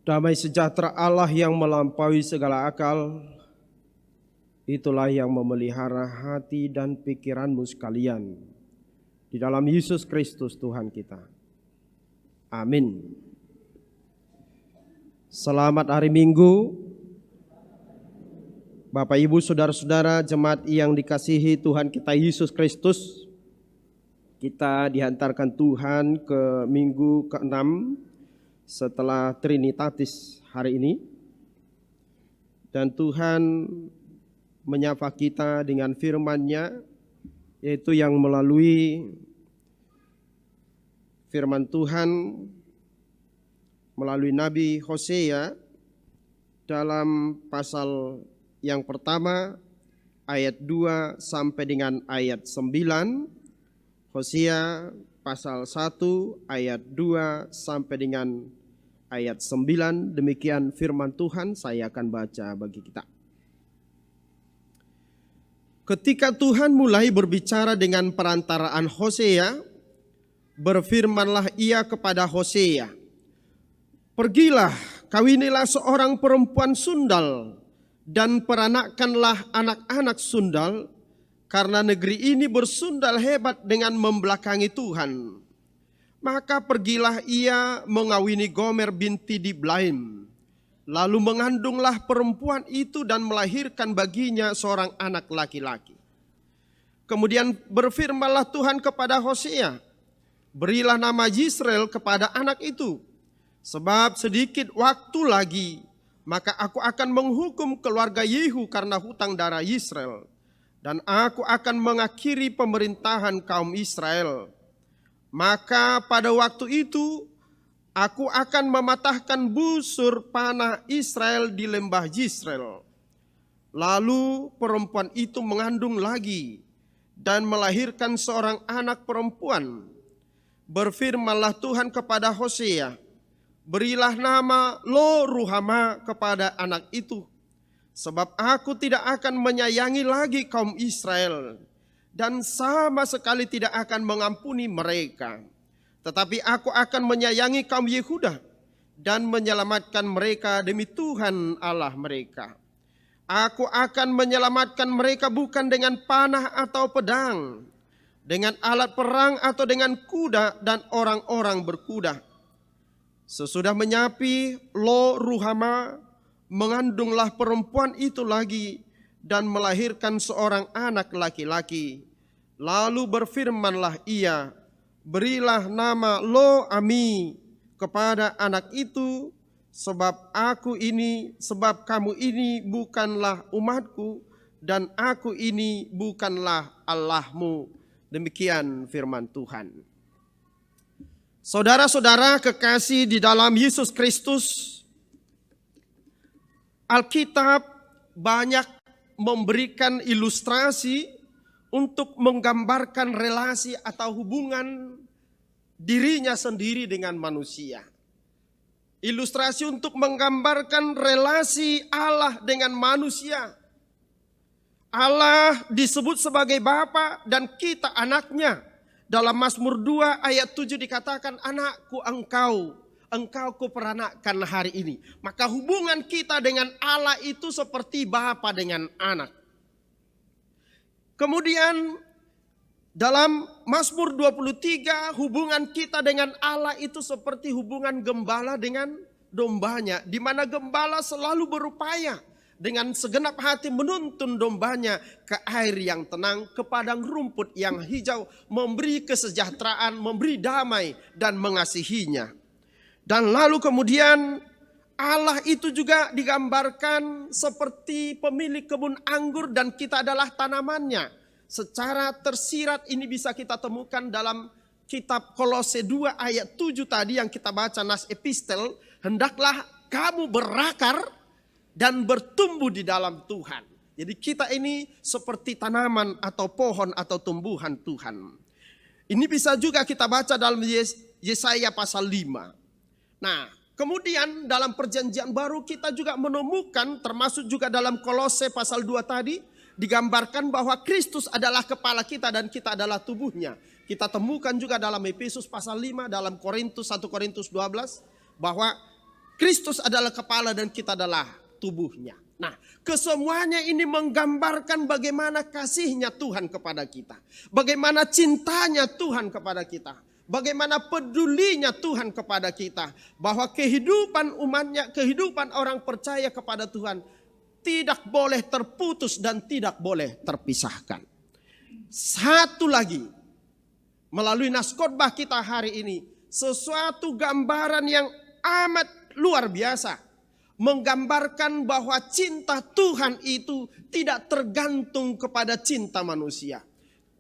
Damai sejahtera Allah yang melampaui segala akal, itulah yang memelihara hati dan pikiranmu sekalian di dalam Yesus Kristus Tuhan kita. Amin. Selamat hari Minggu, Bapak Ibu saudara-saudara jemaat yang dikasihi Tuhan kita Yesus Kristus. Kita dihantarkan Tuhan ke minggu ke-6 setelah Trinitatis hari ini. Dan Tuhan menyapa kita dengan firman-Nya, yaitu yang melalui firman Tuhan melalui Nabi Hosea dalam pasal yang pertama ayat 2 sampai dengan ayat 9. Hosea pasal 1 ayat 2 sampai dengan ayat 9. Demikian firman Tuhan, saya akan baca bagi kita. Ketika Tuhan mulai berbicara dengan perantaraan Hosea, berfirmanlah Ia kepada Hosea, "Pergilah, kawinilah seorang perempuan sundal dan peranakkanlah anak-anak sundal, karena negeri ini bersundal hebat dengan membelakangi Tuhan." Maka pergilah ia mengawini Gomer binti Diblaim. Lalu mengandunglah perempuan itu dan melahirkan baginya seorang anak laki-laki. Kemudian berfirmanlah Tuhan kepada Hosea, "Berilah nama Yisrael kepada anak itu, sebab sedikit waktu lagi maka aku akan menghukum keluarga Yehu karena hutang darah Yisrael, dan aku akan mengakhiri pemerintahan kaum Israel. Maka pada waktu itu aku akan mematahkan busur panah Israel di lembah Yisrael." Lalu perempuan itu mengandung lagi dan melahirkan seorang anak perempuan. Berfirmanlah Tuhan kepada Hosea, "Berilah nama Lo Ruhama kepada anak itu, sebab aku tidak akan menyayangi lagi kaum Israel, dan sama sekali tidak akan mengampuni mereka. Tetapi aku akan menyayangi kaum Yehuda dan menyelamatkan mereka demi Tuhan Allah mereka. Aku akan menyelamatkan mereka bukan dengan panah atau pedang, dengan alat perang atau dengan kuda dan orang-orang berkuda." Sesudah menyapi Lo Ruhama, mengandunglah perempuan itu lagi dan melahirkan seorang anak laki-laki. Lalu berfirmanlah ia, "Berilah nama Lo Ami kepada anak itu, sebab kamu ini bukanlah umatku dan aku ini bukanlah Allahmu." Demikian firman Tuhan. Saudara-saudara kekasih di dalam Yesus Kristus, Alkitab banyak memberikan ilustrasi untuk menggambarkan relasi atau hubungan dirinya sendiri dengan manusia. Ilustrasi untuk menggambarkan relasi Allah dengan manusia. Allah disebut sebagai Bapa dan kita anaknya. Dalam Mazmur 2 ayat 7 dikatakan, "Anakku engkau kuperanakkan hari ini." Maka hubungan kita dengan Allah itu seperti bapa dengan anak. Kemudian dalam Mazmur 23, hubungan kita dengan Allah itu seperti hubungan gembala dengan dombanya, di mana gembala selalu berupaya dengan segenap hati menuntun dombanya ke air yang tenang, ke padang rumput yang hijau, memberi kesejahteraan, memberi damai dan mengasihinya. Dan lalu kemudian Allah itu juga digambarkan seperti pemilik kebun anggur dan kita adalah tanamannya. Secara tersirat ini bisa kita temukan dalam kitab Kolose 2 ayat 7 tadi yang kita baca nas epistel. "Hendaklah kamu berakar dan bertumbuh di dalam Tuhan." Jadi kita ini seperti tanaman atau pohon atau tumbuhan Tuhan. Ini bisa juga kita baca dalam Yesaya pasal 5. Nah, kemudian dalam perjanjian baru kita juga menemukan, termasuk juga dalam Kolose pasal 2 tadi, digambarkan bahwa Kristus adalah kepala kita dan kita adalah tubuhnya. Kita temukan juga dalam Efesus pasal 5, dalam 1 Korintus 12, bahwa Kristus adalah kepala dan kita adalah tubuhnya. Nah, kesemuanya ini menggambarkan bagaimana kasihnya Tuhan kepada kita. Bagaimana cintanya Tuhan kepada kita. Bagaimana pedulinya Tuhan kepada kita. Bahwa kehidupan umatnya, kehidupan orang percaya kepada Tuhan tidak boleh terputus dan tidak boleh terpisahkan. Satu lagi, melalui naskotbah kita hari ini, sesuatu gambaran yang amat luar biasa. Menggambarkan bahwa cinta Tuhan itu tidak tergantung kepada cinta manusia.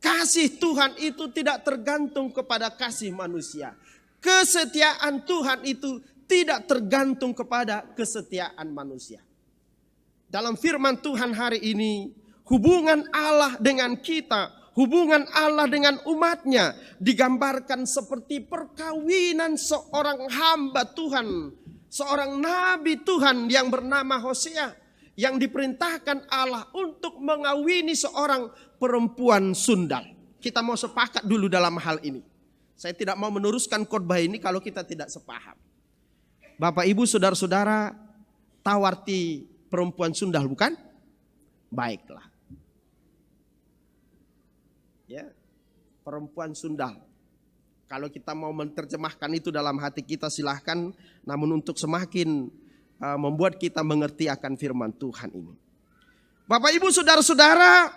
Kasih Tuhan itu tidak tergantung kepada kasih manusia. Kesetiaan Tuhan itu tidak tergantung kepada kesetiaan manusia. Dalam firman Tuhan hari ini, hubungan Allah dengan kita, hubungan Allah dengan umatnya digambarkan seperti perkawinan seorang hamba Tuhan, seorang nabi Tuhan yang bernama Hosea, yang diperintahkan Allah untuk mengawini seorang perempuan sundal. Kita mau sepakat dulu dalam hal ini. Saya tidak mau meneruskan khotbah ini kalau kita tidak sepaham. Bapak Ibu saudara-saudara, tahu arti perempuan sundal bukan? Baiklah. Ya, perempuan sundal. Kalau kita mau menerjemahkan itu dalam hati kita silahkan. Namun untuk semakin membuat kita mengerti akan firman Tuhan ini. Bapak Ibu saudara-saudara,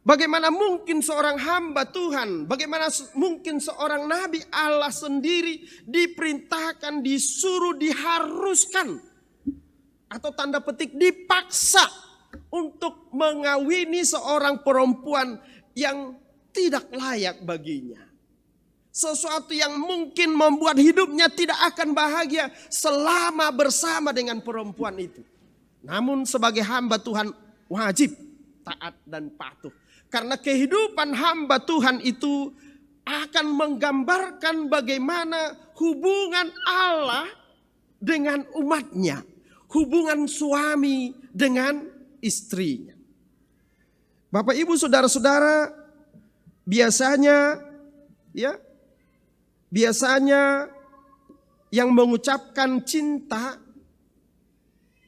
bagaimana mungkin seorang hamba Tuhan, bagaimana mungkin seorang nabi Allah sendiri diperintahkan, disuruh, diharuskan, atau tanda petik dipaksa untuk mengawini seorang perempuan yang tidak layak baginya. Sesuatu yang mungkin membuat hidupnya tidak akan bahagia selama bersama dengan perempuan itu. Namun sebagai hamba Tuhan wajib taat dan patuh. Karena kehidupan hamba Tuhan itu akan menggambarkan bagaimana hubungan Allah dengan umatnya. Hubungan suami dengan istrinya. Bapak Ibu saudara-saudara, biasanya yang mengucapkan cinta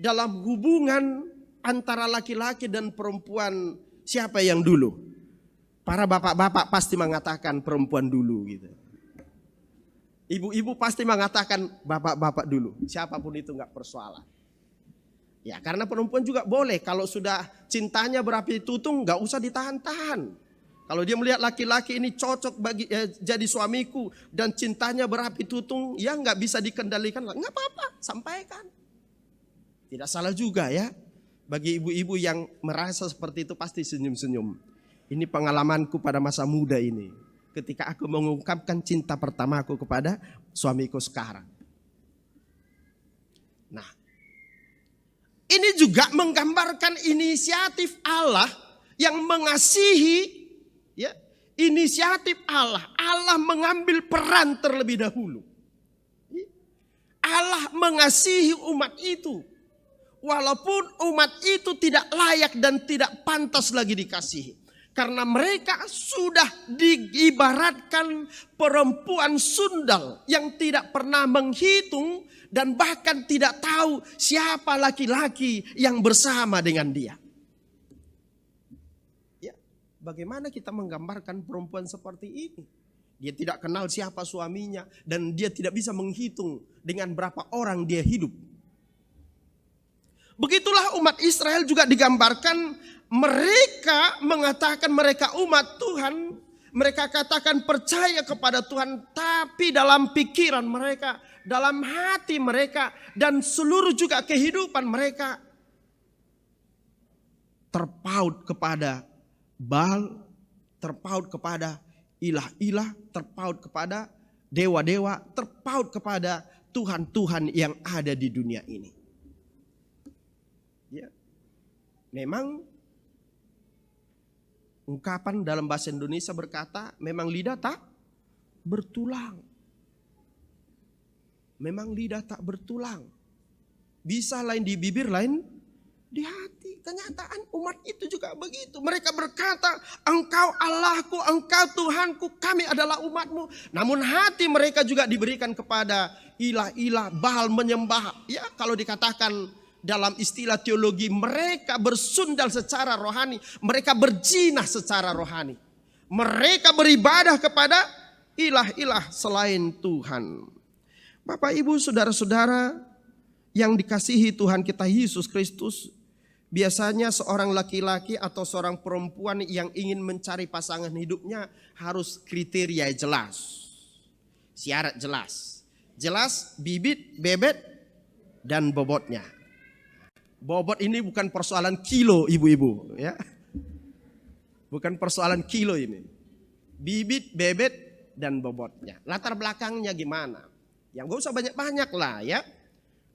dalam hubungan antara laki-laki dan perempuan, siapa yang dulu? Para bapak-bapak pasti mengatakan perempuan dulu gitu. Ibu-ibu pasti mengatakan bapak-bapak dulu. Siapapun itu nggak persoalan. Ya, karena perempuan juga boleh kalau sudah cintanya berapi tutung nggak usah ditahan-tahan. Kalau dia melihat laki-laki ini cocok bagi jadi suamiku dan cintanya berapi tutung, ya nggak bisa dikendalikan, nggak apa-apa, sampaikan. Tidak salah juga ya. Bagi ibu-ibu yang merasa seperti itu pasti senyum-senyum. Ini pengalamanku pada masa muda ini. Ketika aku mengungkapkan cinta pertamaku kepada suamiku sekarang. Nah, ini juga menggambarkan inisiatif Allah yang mengasihi, ya, inisiatif Allah. Allah mengambil peran terlebih dahulu. Allah mengasihi umat itu. Walaupun umat itu tidak layak dan tidak pantas lagi dikasihi. Karena mereka sudah diibaratkan perempuan sundal yang tidak pernah menghitung dan bahkan tidak tahu siapa laki-laki yang bersama dengan dia. Ya, bagaimana kita menggambarkan perempuan seperti ini? Dia tidak kenal siapa suaminya dan dia tidak bisa menghitung dengan berapa orang dia hidup. Begitulah umat Israel juga digambarkan, mereka mengatakan mereka umat Tuhan, mereka katakan percaya kepada Tuhan, tapi dalam pikiran mereka, dalam hati mereka, dan seluruh juga kehidupan mereka terpaut kepada Baal, terpaut kepada ilah-ilah, terpaut kepada dewa-dewa, terpaut kepada Tuhan-Tuhan yang ada di dunia ini. Ya. Memang ungkapan dalam bahasa Indonesia berkata, memang lidah tak bertulang. Memang lidah tak bertulang. Bisa lain di bibir, lain di hati. Kenyataan umat itu juga begitu. Mereka berkata, engkau Allahku, engkau Tuhanku, kami adalah umatmu. Namun hati mereka juga diberikan kepada ilah-ilah, Baal, menyembah. Ya, kalau dikatakan dalam istilah teologi, mereka bersundal secara rohani. Mereka berzinah secara rohani. Mereka beribadah kepada ilah-ilah selain Tuhan. Bapak, Ibu, saudara-saudara yang dikasihi Tuhan kita Yesus Kristus, biasanya seorang laki-laki atau seorang perempuan yang ingin mencari pasangan hidupnya harus kriteria jelas. Syarat jelas. Jelas bibit, bebet, dan bobotnya. Bobot ini bukan persoalan kilo, ibu-ibu, ya. Bukan persoalan kilo ini. Bibit, bebet, dan bobotnya. Latar belakangnya gimana? Yang gak usah banyak-banyak lah ya.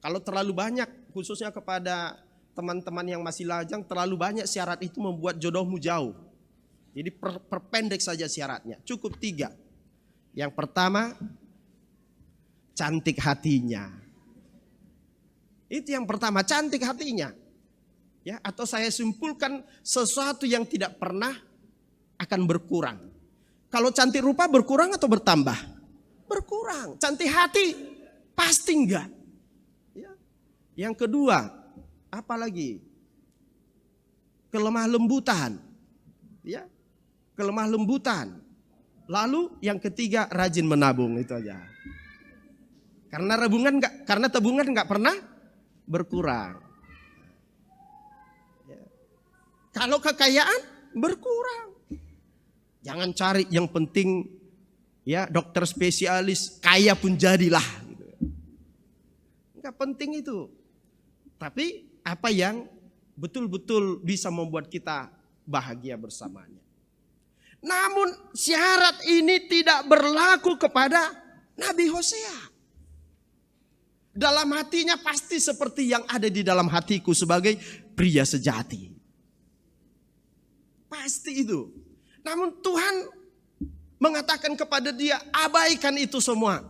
Kalau terlalu banyak, khususnya kepada teman-teman yang masih lajang, terlalu banyak syarat itu membuat jodohmu jauh. Jadi perpendek saja syaratnya. Cukup 3. Yang pertama, cantik hatinya. Itu yang pertama, cantik hatinya. Ya, atau saya simpulkan sesuatu yang tidak pernah akan berkurang. Kalau cantik rupa berkurang atau bertambah? Berkurang. Cantik hati pasti enggak. Ya. Yang kedua, apa lagi? Kelemah lembutan. Ya. Kelemah lembutan. Lalu yang ketiga, rajin menabung, itu aja. Karena tabungan enggak pernah berkurang. Ya. Kalau kekayaan berkurang. Jangan cari yang penting ya dokter spesialis, kaya pun jadilah. Gitu. Enggak penting itu. Tapi apa yang betul-betul bisa membuat kita bahagia bersamanya. Namun syarat ini tidak berlaku kepada Nabi Hosea. Dalam hatinya pasti seperti yang ada di dalam hatiku sebagai pria sejati. Pasti itu. Namun Tuhan mengatakan kepada dia, abaikan itu semua.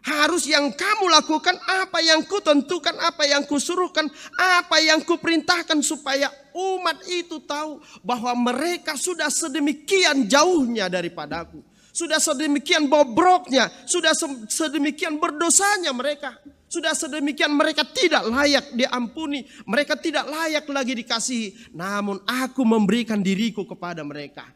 Harus yang kamu lakukan apa yang kutentukan, apa yang kusuruhkan, apa yang kuperintahkan supaya umat itu tahu bahwa mereka sudah sedemikian jauhnya daripadaku. Sudah sedemikian bobroknya, sudah sedemikian berdosanya mereka. Sudah sedemikian mereka tidak layak diampuni, mereka tidak layak lagi dikasihi. Namun aku memberikan diriku kepada mereka.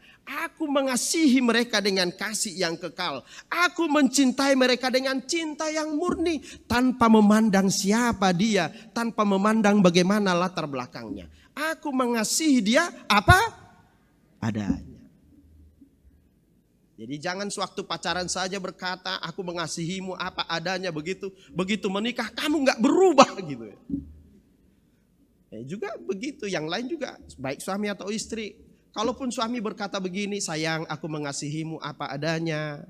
Aku mengasihi mereka dengan kasih yang kekal. Aku mencintai mereka dengan cinta yang murni. Tanpa memandang siapa dia. Tanpa memandang bagaimana latar belakangnya. Aku mengasihi dia apa adanya. Jadi jangan sewaktu pacaran saja berkata aku mengasihimu apa adanya begitu. Begitu menikah kamu gak berubah gitu. Juga begitu yang lain juga baik suami atau istri. Kalaupun suami berkata begini, sayang aku mengasihimu apa adanya.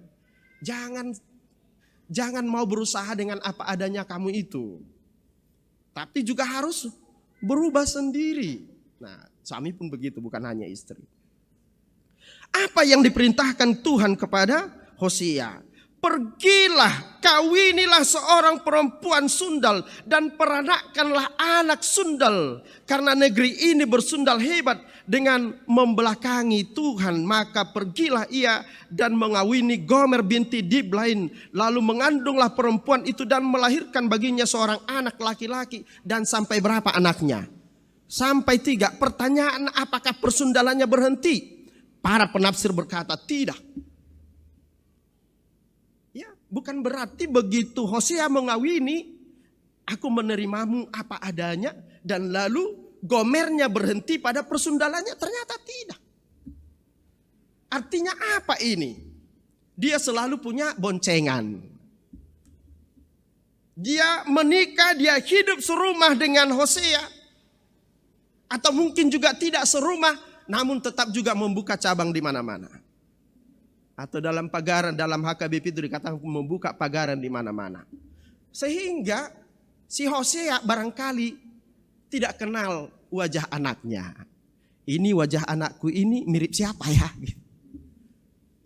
Jangan mau berusaha dengan apa adanya kamu itu. Tapi juga harus berubah sendiri. Nah suami pun begitu, bukan hanya istri. Apa yang diperintahkan Tuhan kepada Hosea? Pergilah, kawinilah seorang perempuan sundal dan peranakkanlah anak sundal. Karena negeri ini bersundal hebat dengan membelakangi Tuhan. Maka pergilah ia dan mengawini Gomer binti Diblaim. Lalu mengandunglah perempuan itu dan melahirkan baginya seorang anak laki-laki. Dan sampai berapa anaknya? Sampai 3. Pertanyaan, apakah persundalannya berhenti? Para penafsir berkata tidak. Ya, bukan berarti begitu Hosea mengawini, aku menerimamu apa adanya, dan lalu Gomernya berhenti pada persundalannya. Ternyata tidak. Artinya apa ini? Dia selalu punya boncengan. Dia menikah, dia hidup serumah dengan Hosea. Atau mungkin juga tidak serumah, namun tetap juga membuka cabang di mana-mana. Atau dalam pagaran, dalam HKBP itu dikatakan membuka pagaran di mana-mana. Sehingga si Hosea barangkali tidak kenal wajah anaknya. Ini wajah anakku ini mirip siapa ya?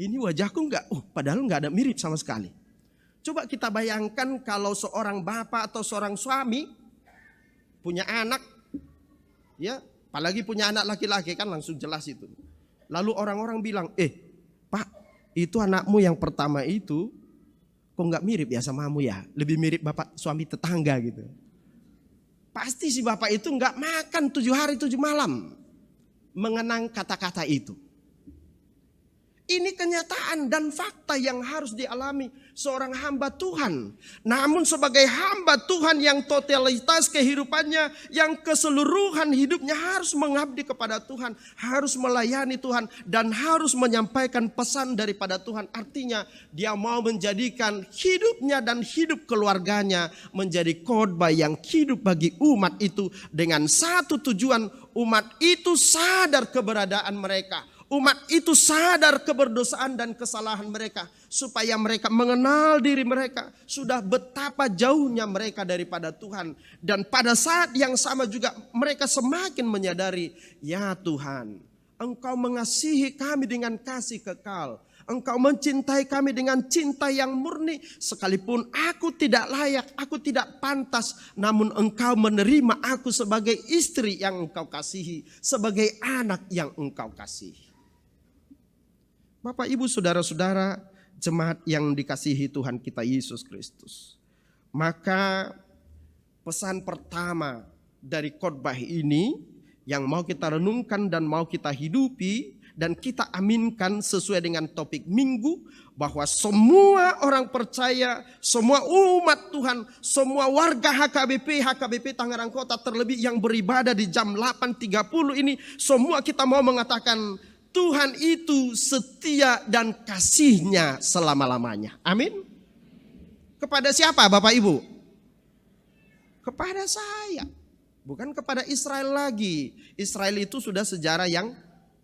Ini wajahku enggak, padahal enggak ada mirip sama sekali. Coba kita bayangkan kalau seorang bapak atau seorang suami punya anak, ya, Apalagi punya anak laki-laki kan langsung jelas itu. Lalu orang-orang bilang, Pak, itu anakmu yang pertama itu kok nggak mirip ya sama kamu ya? Lebih mirip bapak suami tetangga gitu. Pasti si bapak itu nggak makan 7 hari 7 malam mengenang kata-kata itu. Ini kenyataan dan fakta yang harus dialami seorang hamba Tuhan. Namun sebagai hamba Tuhan yang totalitas kehidupannya, yang keseluruhan hidupnya harus mengabdi kepada Tuhan, harus melayani Tuhan, dan harus menyampaikan pesan daripada Tuhan. Artinya dia mau menjadikan hidupnya dan hidup keluarganya menjadi khotbah yang hidup bagi umat itu dengan satu tujuan, umat itu sadar keberadaan mereka. Umat itu sadar keberdosaan dan kesalahan mereka. Supaya mereka mengenal diri mereka. Sudah betapa jauhnya mereka daripada Tuhan. Dan pada saat yang sama juga mereka semakin menyadari. Ya Tuhan, Engkau mengasihi kami dengan kasih kekal. Engkau mencintai kami dengan cinta yang murni. Sekalipun aku tidak layak, aku tidak pantas. Namun Engkau menerima aku sebagai istri yang Engkau kasihi. Sebagai anak yang Engkau kasihi. Bapak, Ibu, Saudara-saudara, jemaat yang dikasihi Tuhan kita Yesus Kristus. Maka pesan pertama dari khotbah ini yang mau kita renungkan dan mau kita hidupi dan kita aminkan sesuai dengan topik minggu, bahwa semua orang percaya, semua umat Tuhan, semua warga HKBP Tangerang Kota, terlebih yang beribadah di jam 8.30 ini, semua kita mau mengatakan Tuhan itu setia dan kasih-Nya selama-lamanya. Amin. Kepada siapa Bapak Ibu? Kepada saya. Bukan kepada Israel lagi. Israel itu sudah sejarah yang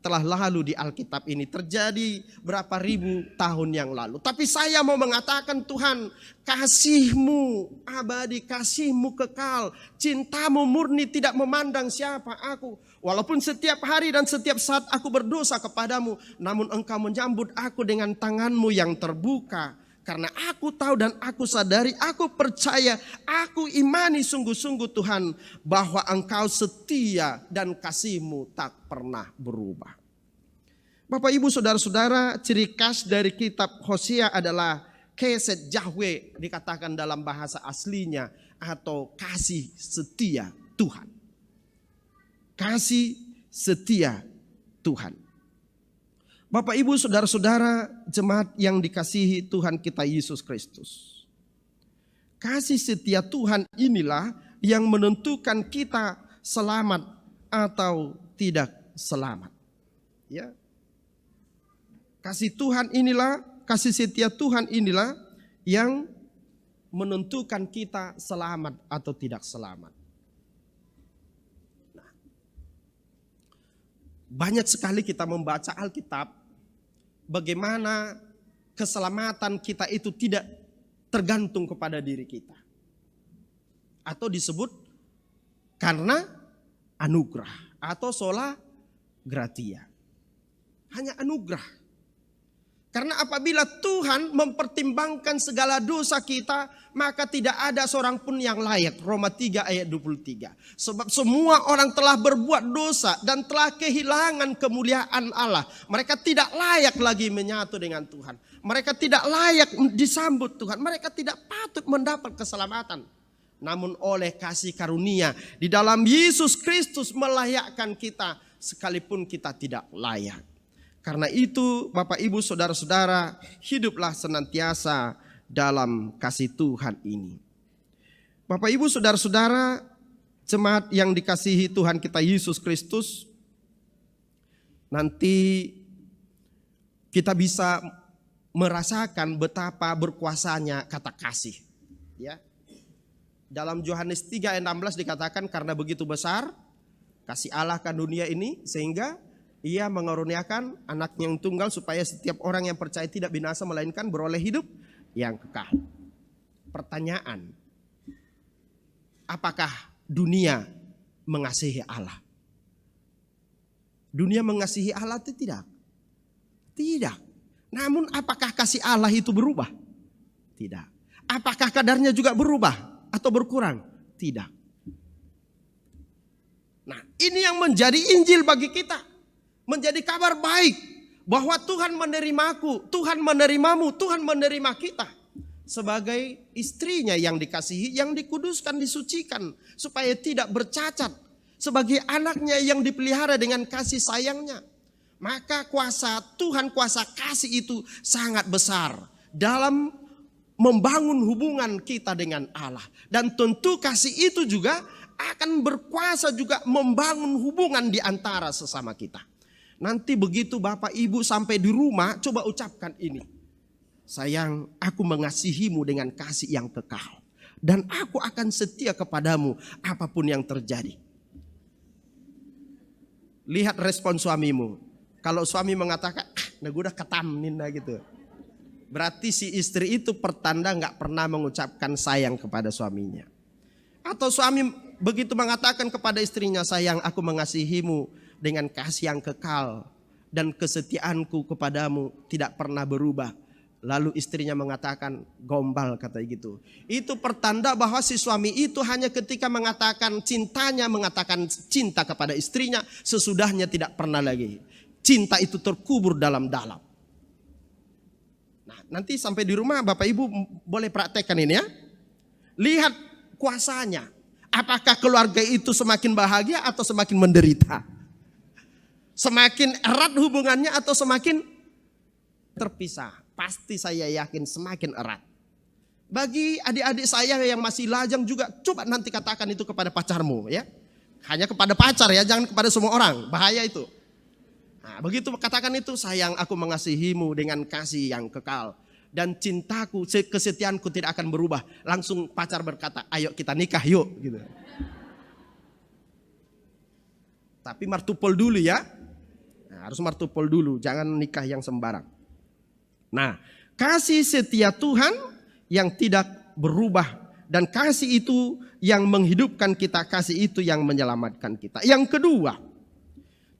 telah lalu di Alkitab ini. Terjadi berapa ribu tahun yang lalu. Tapi saya mau mengatakan Tuhan, kasih-Mu abadi, kasih-Mu kekal. Cinta-Mu murni, tidak memandang siapa aku. Walaupun setiap hari dan setiap saat aku berdosa kepadamu. Namun Engkau menyambut aku dengan tangan-Mu yang terbuka. Karena aku tahu dan aku sadari, aku percaya, aku imani sungguh-sungguh Tuhan, bahwa Engkau setia dan kasih-Mu tak pernah berubah. Bapak Ibu Saudara-saudara, ciri khas dari kitab Hosea adalah Kesed Yahweh, dikatakan dalam bahasa aslinya, atau kasih setia Tuhan. Kasih setia Tuhan. Bapak Ibu Saudara-saudara, jemaat yang dikasihi Tuhan kita Yesus Kristus. Kasih setia Tuhan inilah yang menentukan kita selamat atau tidak selamat. Ya. Kasih Tuhan inilah, kasih setia Tuhan inilah yang menentukan kita selamat atau tidak selamat. Nah, banyak sekali kita membaca Alkitab, bagaimana keselamatan kita itu tidak tergantung kepada diri kita. Atau disebut karena anugerah atau sola gratia. Hanya anugerah. Karena apabila Tuhan mempertimbangkan segala dosa kita, maka tidak ada seorang pun yang layak. Roma 3 ayat 23. Sebab semua orang telah berbuat dosa dan telah kehilangan kemuliaan Allah. Mereka tidak layak lagi menyatu dengan Tuhan. Mereka tidak layak disambut Tuhan. Mereka tidak patut mendapat keselamatan. Namun oleh kasih karunia di dalam Yesus Kristus melayakkan kita sekalipun kita tidak layak. Karena itu Bapak Ibu Saudara-saudara, hiduplah senantiasa dalam kasih Tuhan ini. Bapak Ibu Saudara-saudara, jemaat yang dikasihi Tuhan kita Yesus Kristus, nanti kita bisa merasakan betapa berkuasanya kata kasih. Ya. Dalam Yohanes 3 ayat 16 dikatakan, karena begitu besar kasih Allah akan dunia ini sehingga Ia mengaruniakan anaknya yang tunggal supaya setiap orang yang percaya tidak binasa melainkan beroleh hidup yang kekal. Pertanyaan, apakah dunia mengasihi Allah? Dunia mengasihi Allah itu tidak? Tidak. Namun apakah kasih Allah itu berubah? Tidak. Apakah kadarnya juga berubah atau berkurang? Tidak. Nah, ini yang menjadi Injil bagi kita. Menjadi kabar baik bahwa Tuhan menerimaku, Tuhan menerimamu, Tuhan menerima kita sebagai istrinya yang dikasihi, yang dikuduskan, disucikan supaya tidak bercacat, sebagai anaknya yang dipelihara dengan kasih sayangnya. Maka kuasa Tuhan, kuasa kasih itu sangat besar dalam membangun hubungan kita dengan Allah. Dan tentu kasih itu juga akan berkuasa juga membangun hubungan di antara sesama kita. Nanti begitu Bapak Ibu sampai di rumah, coba ucapkan ini. Sayang, aku mengasihimu dengan kasih yang kekal. Dan aku akan setia kepadamu apapun yang terjadi. Lihat respon suamimu. Kalau suami mengatakan, nah gue udah ketamnin lah gitu. Berarti si istri itu pertanda gak pernah mengucapkan sayang kepada suaminya. Atau suami begitu mengatakan kepada istrinya, sayang aku mengasihimu dengan kasih yang kekal. Dan kesetiaanku kepadamu tidak pernah berubah. Lalu istrinya mengatakan gombal kata gitu. Itu pertanda bahwa si suami itu hanya ketika mengatakan cintanya, mengatakan cinta kepada istrinya, sesudahnya tidak pernah lagi. Cinta itu terkubur dalam-dalam. Nah, nanti sampai di rumah Bapak Ibu boleh praktekkan ini ya. Lihat kuasanya. Apakah keluarga itu semakin bahagia atau semakin menderita? Semakin erat hubungannya atau semakin terpisah? Pasti saya yakin semakin erat. Bagi adik-adik saya yang masih lajang juga, coba nanti katakan itu kepada pacarmu ya. Hanya kepada pacar ya, jangan kepada semua orang. Bahaya itu. Nah, begitu katakan itu, sayang aku mengasihimu dengan kasih yang kekal. Dan cintaku, kesetiaanku tidak akan berubah. Langsung pacar berkata, ayo kita nikah yuk. Gitu. Tapi martupol dulu ya. Nah, harus martupol dulu, jangan nikah yang sembarang. Nah, kasih setia Tuhan yang tidak berubah. Dan kasih itu yang menghidupkan kita, kasih itu yang menyelamatkan kita. Yang kedua,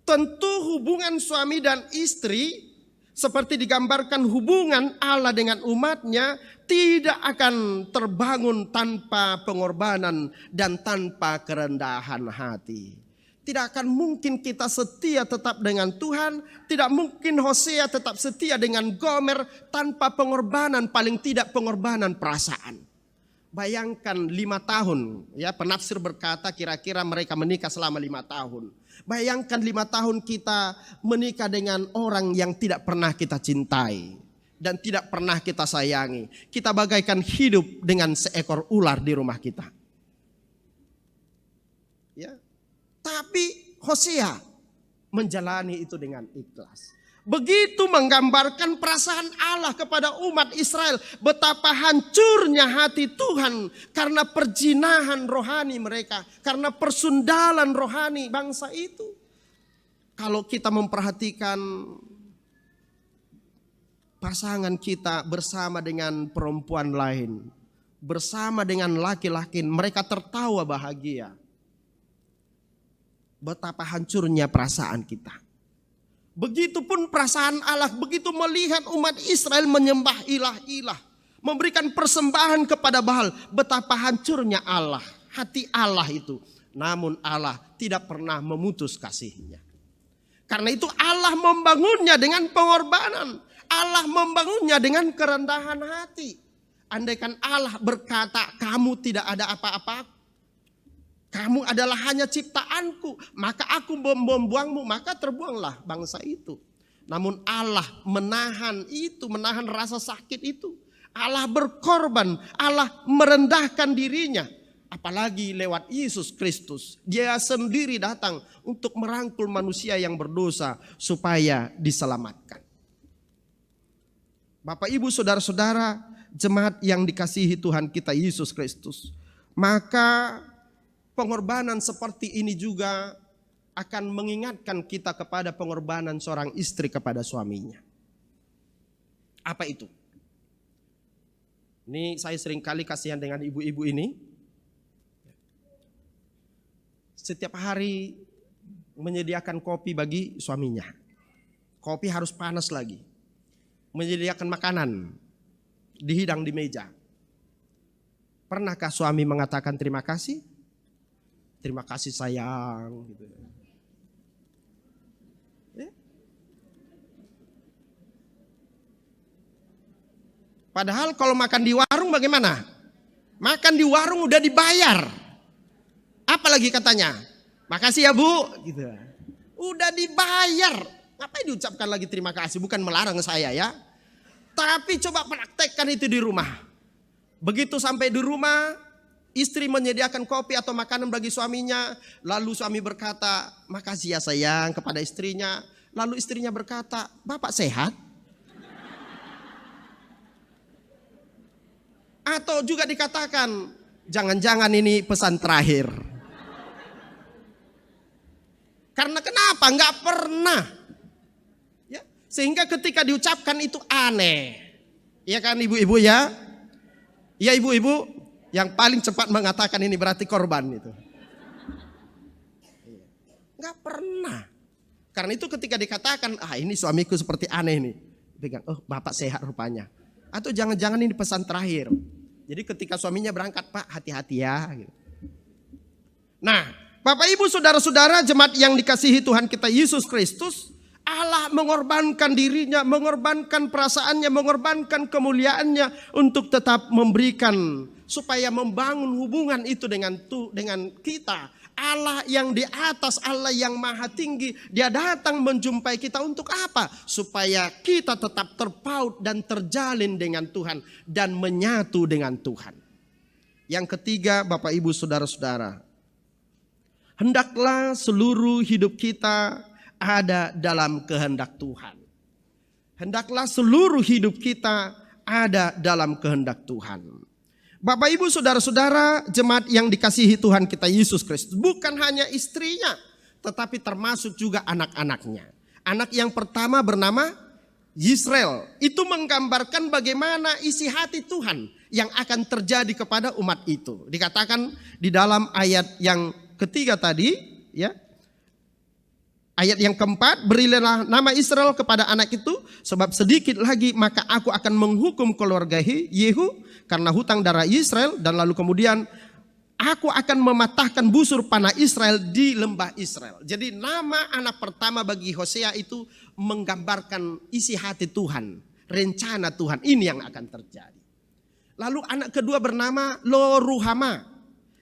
tentu hubungan suami dan istri seperti digambarkan hubungan Allah dengan umatnya tidak akan terbangun tanpa pengorbanan dan tanpa kerendahan hati. Tidak akan mungkin kita setia tetap dengan Tuhan. Tidak mungkin Hosea tetap setia dengan Gomer tanpa pengorbanan, paling tidak pengorbanan perasaan. Bayangkan 5 tahun, ya penafsir berkata kira-kira mereka menikah selama 5 tahun. Bayangkan 5 tahun kita menikah dengan orang yang tidak pernah kita cintai dan tidak pernah kita sayangi. Kita bagaikan hidup dengan seekor ular di rumah kita. Ya. Tapi Hosea menjalani itu dengan ikhlas. Begitu menggambarkan perasaan Allah kepada umat Israel. Betapa hancurnya hati Tuhan karena perzinahan rohani mereka. Karena persundalan rohani bangsa itu. Kalau kita memperhatikan pasangan kita bersama dengan perempuan lain. Bersama dengan laki-laki, mereka tertawa bahagia. Betapa hancurnya perasaan kita. Begitupun perasaan Allah, begitu melihat umat Israel menyembah ilah-ilah, memberikan persembahan kepada Baal, betapa hancurnya Allah, hati Allah itu. Namun Allah tidak pernah memutus kasih-Nya. Karena itu Allah membangunnya dengan pengorbanan. Allah membangunnya dengan kerendahan hati. Andaikan Allah berkata, kamu tidak ada apa-apa, kamu adalah hanya ciptaanku, maka aku membuangmu, maka terbuanglah bangsa itu. Namun Allah menahan itu, menahan rasa sakit itu. Allah berkorban, Allah merendahkan dirinya. Apalagi lewat Yesus Kristus. Dia sendiri datang untuk merangkul manusia yang berdosa supaya diselamatkan. Bapak, Ibu, saudara-saudara, jemaat yang dikasihi Tuhan kita Yesus Kristus. Maka pengorbanan seperti ini juga akan mengingatkan kita kepada pengorbanan seorang istri kepada suaminya. Apa itu? Ini saya seringkali kasihan dengan ibu-ibu ini. Setiap hari menyediakan kopi bagi suaminya. Kopi harus panas lagi. Menyediakan makanan, dihidang di meja. Pernahkah suami mengatakan terima kasih? Terima kasih sayang. Gitu. Padahal kalau makan di warung bagaimana? Makan di warung udah dibayar. Apalagi katanya? Makasih ya Bu. Gitu. Udah dibayar. Ngapain diucapkan lagi terima kasih? Bukan melarang saya ya. Tapi coba praktekkan itu di rumah. Begitu sampai di rumah, istri menyediakan kopi atau makanan bagi suaminya. Lalu suami berkata, makasih ya sayang kepada istrinya. Lalu istrinya berkata, Bapak sehat? Atau juga dikatakan, jangan-jangan ini pesan terakhir. Karena kenapa? Enggak pernah. Ya, sehingga ketika diucapkan itu aneh. Iya kan ibu-ibu ya? Ya ibu-ibu yang paling cepat mengatakan ini berarti korban itu. Enggak pernah. Karena itu ketika dikatakan, ini suamiku seperti aneh nih. Pegang, Bapak sehat rupanya. Atau jangan-jangan ini pesan terakhir. Jadi ketika suaminya berangkat, Pak hati-hati ya. Nah, Bapak Ibu saudara-saudara jemaat yang dikasihi Tuhan kita Yesus Kristus, Allah mengorbankan dirinya, mengorbankan perasaannya, mengorbankan kemuliaannya untuk tetap memberikan supaya membangun hubungan itu dengan kita. Allah yang di atas, Allah yang maha tinggi, dia datang menjumpai kita untuk apa? Supaya kita tetap terpaut dan terjalin dengan Tuhan dan menyatu dengan Tuhan. Yang ketiga, Bapak Ibu saudara-saudara, hendaklah seluruh hidup kita ada dalam kehendak Tuhan. Hendaklah seluruh hidup kita ada dalam kehendak Tuhan. Bapak Ibu saudara-saudara jemaat yang dikasihi Tuhan kita Yesus Kristus, bukan hanya istrinya tetapi termasuk juga anak-anaknya. Anak yang pertama bernama Yisrael. Itu menggambarkan bagaimana isi hati Tuhan yang akan terjadi kepada umat itu. Dikatakan di dalam ayat yang ketiga tadi, ya. Ayat yang keempat, berilah nama Israel kepada anak itu, sebab sedikit lagi maka aku akan menghukum keluarga Yehu karena hutang darah Israel, dan lalu kemudian aku akan mematahkan busur panah Israel di lembah Israel. Jadi nama anak pertama bagi Hosea itu menggambarkan isi hati Tuhan, rencana Tuhan ini yang akan terjadi. Lalu anak kedua bernama Lo-ruhama.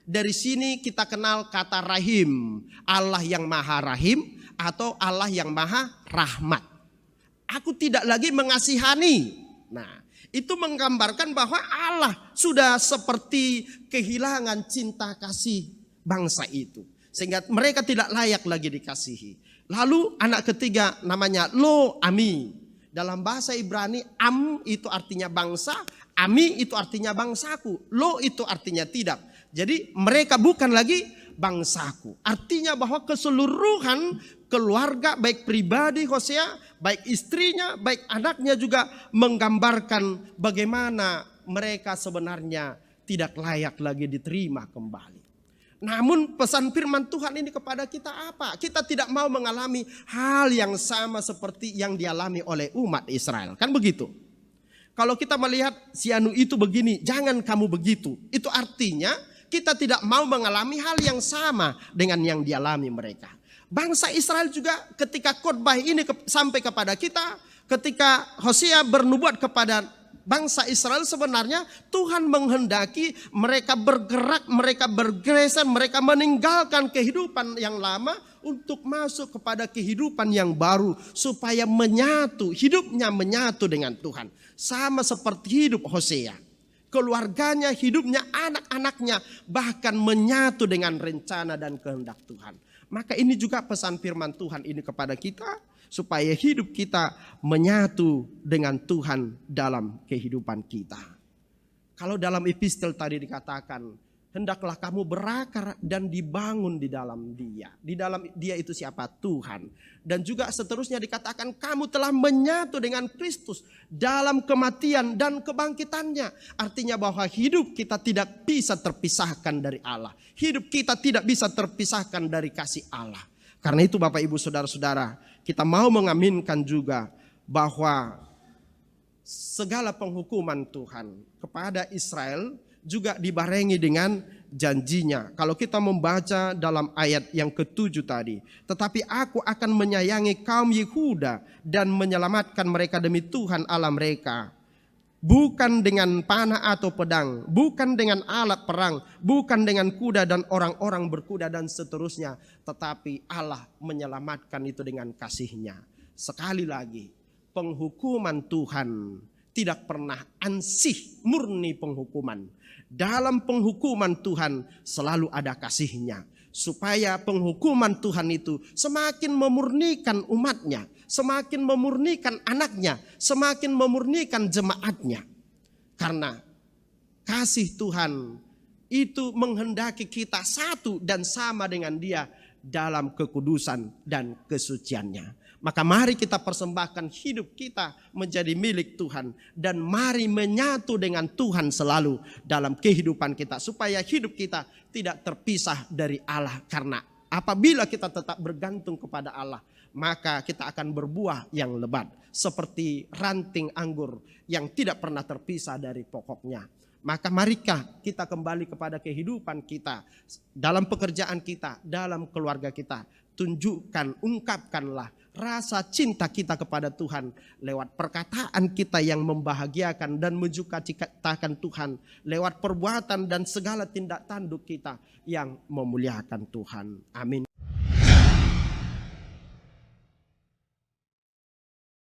Dari sini kita kenal kata rahim, Allah yang maha rahim atau Allah yang maha rahmat. Aku tidak lagi mengasihani. Nah, itu menggambarkan bahwa Allah sudah seperti kehilangan cinta kasih bangsa itu. Sehingga mereka tidak layak lagi dikasihi. Lalu anak ketiga namanya Lo-ami. Dalam bahasa Ibrani, am itu artinya bangsa, ami itu artinya bangsaku. Lo itu artinya tidak. Jadi mereka bukan lagi bangsaku. Artinya bahwa keseluruhan keluarga baik pribadi Hosea, baik istrinya, baik anaknya juga menggambarkan bagaimana mereka sebenarnya tidak layak lagi diterima kembali. Namun pesan firman Tuhan ini kepada kita apa? Kita tidak mau mengalami hal yang sama seperti yang dialami oleh umat Israel. Kan begitu? Kalau kita melihat si anu itu begini, jangan kamu begitu. Itu artinya kita tidak mau mengalami hal yang sama dengan yang dialami mereka. Bangsa Israel juga ketika khotbah ini sampai kepada kita, ketika Hosea bernubuat kepada bangsa Israel, sebenarnya Tuhan menghendaki mereka bergerak, mereka bergeser, mereka meninggalkan kehidupan yang lama untuk masuk kepada kehidupan yang baru supaya menyatu, hidupnya menyatu dengan Tuhan. Sama seperti hidup Hosea. Keluarganya, hidupnya, anak-anaknya bahkan menyatu dengan rencana dan kehendak Tuhan. Maka ini juga pesan firman Tuhan ini kepada kita supaya hidup kita menyatu dengan Tuhan dalam kehidupan kita. Kalau dalam epistel tadi dikatakan, hendaklah kamu berakar dan dibangun di dalam Dia. Di dalam Dia itu siapa? Tuhan. Dan juga seterusnya dikatakan kamu telah menyatu dengan Kristus dalam kematian dan kebangkitannya. Artinya bahwa hidup kita tidak bisa terpisahkan dari Allah. Hidup kita tidak bisa terpisahkan dari kasih Allah. Karena itu Bapak Ibu Saudara-saudara, kita mau mengaminkan juga bahwa segala penghukuman Tuhan kepada Israel juga dibarengi dengan janjinya. Kalau kita membaca dalam ayat yang ke-7 tadi, tetapi aku akan menyayangi kaum Yehuda dan menyelamatkan mereka demi Tuhan Allah mereka. Bukan dengan panah atau pedang, bukan dengan alat perang, bukan dengan kuda dan orang-orang berkuda dan seterusnya. Tetapi Allah menyelamatkan itu dengan kasih-Nya. Sekali lagi, penghukuman Tuhan tidak pernah ansih, murni penghukuman. Dalam penghukuman Tuhan selalu ada kasih-Nya. Supaya penghukuman Tuhan itu semakin memurnikan umatnya, semakin memurnikan anaknya, semakin memurnikan jemaatnya. Karena kasih Tuhan itu menghendaki kita satu dan sama dengan Dia dalam kekudusan dan kesuciannya. Maka mari kita persembahkan hidup kita menjadi milik Tuhan. Dan mari menyatu dengan Tuhan selalu dalam kehidupan kita. Supaya hidup kita tidak terpisah dari Allah. Karena apabila kita tetap bergantung kepada Allah, maka kita akan berbuah yang lebat. Seperti ranting anggur yang tidak pernah terpisah dari pokoknya. Maka marikah kita kembali kepada kehidupan kita. Dalam pekerjaan kita, dalam keluarga kita. Tunjukkan, ungkapkanlah rasa cinta kita kepada Tuhan lewat perkataan kita yang membahagiakan dan menyukacitakan Tuhan, lewat perbuatan dan segala tindak tanduk kita yang memuliakan Tuhan. Amin.